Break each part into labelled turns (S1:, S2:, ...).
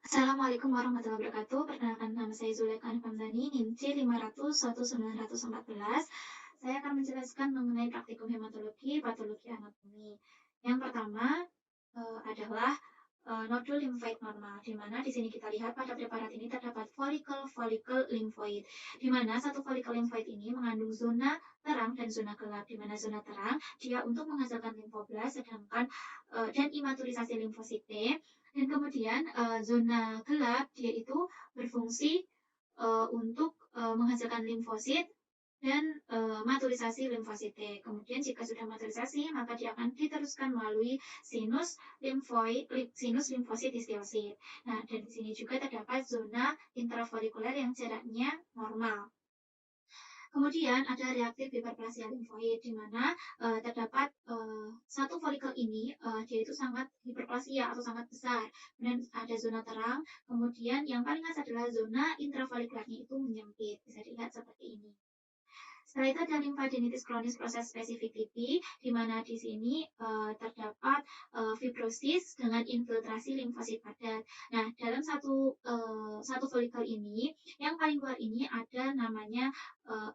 S1: Assalamualaikum warahmatullahi wabarakatuh. Perkenalkan nama saya Zulaika Hamdani, NIM C5001914. Saya akan menjelaskan mengenai praktikum hematologi, patologi anatomi. Yang pertama adalah nodul limfoid normal, di mana di sini kita lihat pada preparat ini terdapat folikel limfoid, di mana satu folikel limfoid ini mengandung zona terang dan zona gelap, di mana zona terang dia untuk menghasilkan limfoblas, sedangkan dan imaturisasi limfosit T, dan kemudian zona gelap dia itu berfungsi untuk menghasilkan limfosit dan maturisasi limfosit T. Kemudian jika sudah maturisasi, maka dia akan diteruskan melalui sinus limfosit histiosit. Nah, dan di sini juga terdapat zona intrafolikuler yang jaraknya normal. Kemudian ada reaktif hiperplasia limfoid, di mana terdapat satu folikel ini dia itu sangat hiperplasia atau sangat besar. Kemudian ada zona terang, kemudian yang paling khas adalah zona intrafolikulernya itu menyempit. Bisa dilihat seperti ini. Setelah itu ada limfadenitis kronis proses spesifik LIPI, di mana di sini terdapat fibrosis dengan infiltrasi limfosit padat. Nah, dalam satu folikel ini, yang paling luar ini ada namanya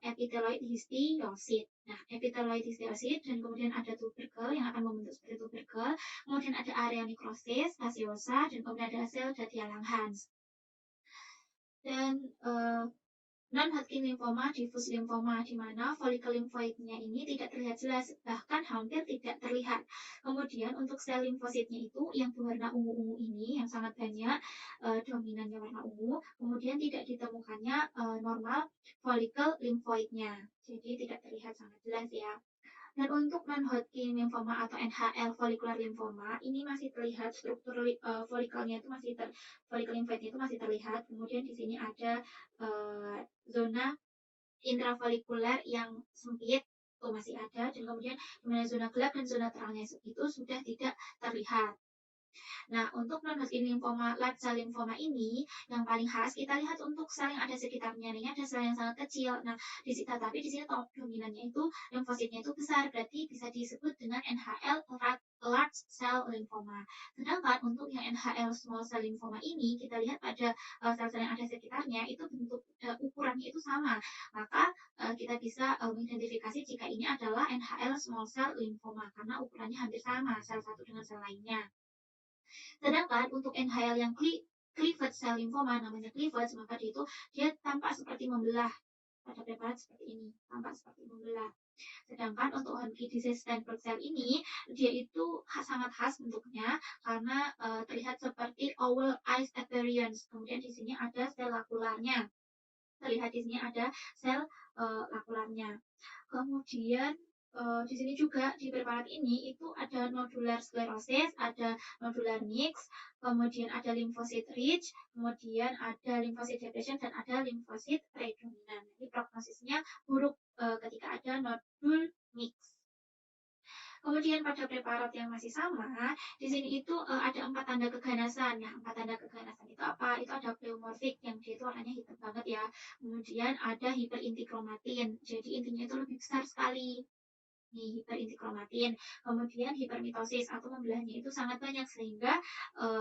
S1: epiteloid histiosit. Nah, epiteloid histiosit dan kemudian ada tubercle yang akan membentuk seperti tubercle, kemudian ada area necrosis, gaseosa, dan kemudian ada sel Jatiya Langhans. Dan non-Hodgkin lymphoma, diffuse lymphoma, di mana folikel limfoidnya ini tidak terlihat jelas, bahkan hampir tidak terlihat. Kemudian untuk sel limfositnya itu yang berwarna ungu-ungu ini, yang sangat banyak, dominannya warna ungu, kemudian tidak ditemukannya normal folikel limfoidnya. Jadi tidak terlihat sangat jelas ya. Dan untuk non-Hodgkin lymphoma atau NHL follicular lymphoma, ini masih terlihat struktur folikelnya itu folikel limfoidnya itu masih terlihat. Kemudian di sini ada zona intrafolikuler yang sempit itu masih ada, dan kemudian di mana zona gelap dan zona terangnya itu sudah tidak terlihat. Nah, untuk non-Hodgkin lymphoma, large cell lymphoma ini yang paling khas kita lihat untuk sel yang ada sekitarnya. Ini ada sel yang sangat kecil. Nah, tapi di sini top dominannya itu limfositnya itu besar, berarti bisa disebut dengan NHL large cell lymphoma. Sedangkan untuk yang NHL small cell lymphoma ini kita lihat pada sel-sel yang ada sekitarnya itu bentuk ukurannya itu sama. Maka kita bisa mengidentifikasi jika ini adalah NHL small cell lymphoma karena ukurannya hampir sama sel satu dengan sel lainnya. Sedangkan untuk NHL yang cleavage cell lymphoma, namanya cleavage, maka dia tampak seperti membelah pada preparat seperti ini, tampak seperti membelah. Sedangkan untuk Hodgkin disease Steinberg cell ini, dia itu sangat khas bentuknya karena terlihat seperti oval eyes appearance. Kemudian di sini ada sel lakularnya. Terlihat di sini ada sel lakularnya. Kemudian di sini juga di preparat ini itu ada nodular sclerosis, ada nodular mix, kemudian ada lymphocyte rich, kemudian ada lymphocyte depletion, dan ada lymphocyte predominan. Jadi prognosisnya buruk ketika ada nodul mix. Kemudian pada preparat yang masih sama, di sini itu ada 4 tanda keganasan. Nah, 4 tanda keganasan itu apa? Itu ada pleomorphic yang dia itu warnanya hitam banget ya. Kemudian ada hiperintikromatin. Jadi intinya itu lebih besar sekali. Nih, hiperintikromatin. Kemudian hipermitosis atau membelahnya itu sangat banyak sehingga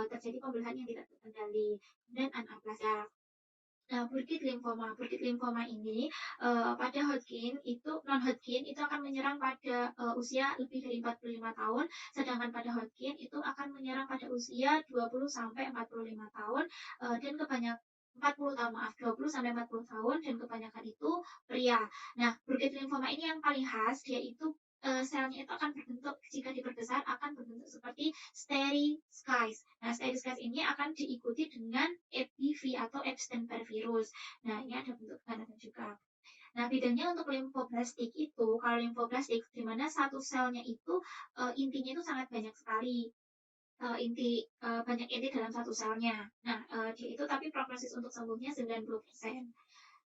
S1: terjadi pembelahan yang tidak terkendali. Dan anaplasia. Nah, Burkitt lymphoma ini pada Hodgkin itu non-Hodgkin itu akan menyerang pada usia lebih dari 45 tahun, sedangkan pada Hodgkin itu akan menyerang pada usia 20 sampai 45 tahun dan kebanyakan 40 tahun, maaf, 20 sampai 40 tahun, dan kebanyakan itu pria. Nah, Burkitt lymphoma ini yang paling khas, dia itu selnya itu akan berbentuk, jika diperbesar akan berbentuk seperti starry skies. Nah, starry skies ini akan diikuti dengan EBV atau Epstein-Barr virus. Nah, ini ada bentuk keganasan juga. Nah, bedanya untuk limfoblastik itu, kalau limfoblastik di mana satu selnya itu intinya itu sangat banyak sekali. Banyak inti dalam satu selnya. Nah, dia itu tapi prognosis untuk sembuhnya 90%.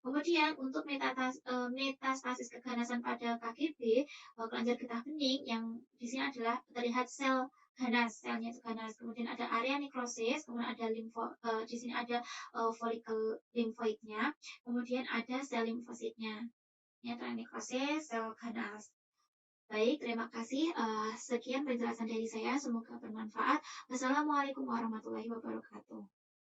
S1: Kemudian untuk metastasis keganasan pada KGB, kelenjar getah bening, yang di sini adalah terlihat sel ganas, selnya itu ganas. Kemudian ada area necrosis, kemudian ada di sini ada folikel limfoidnya, kemudian ada sel limfositnya. Ini adalah necrosis, sel ganas. Baik, terima kasih. Sekian penjelasan dari saya, semoga bermanfaat. Wassalamualaikum warahmatullahi wabarakatuh.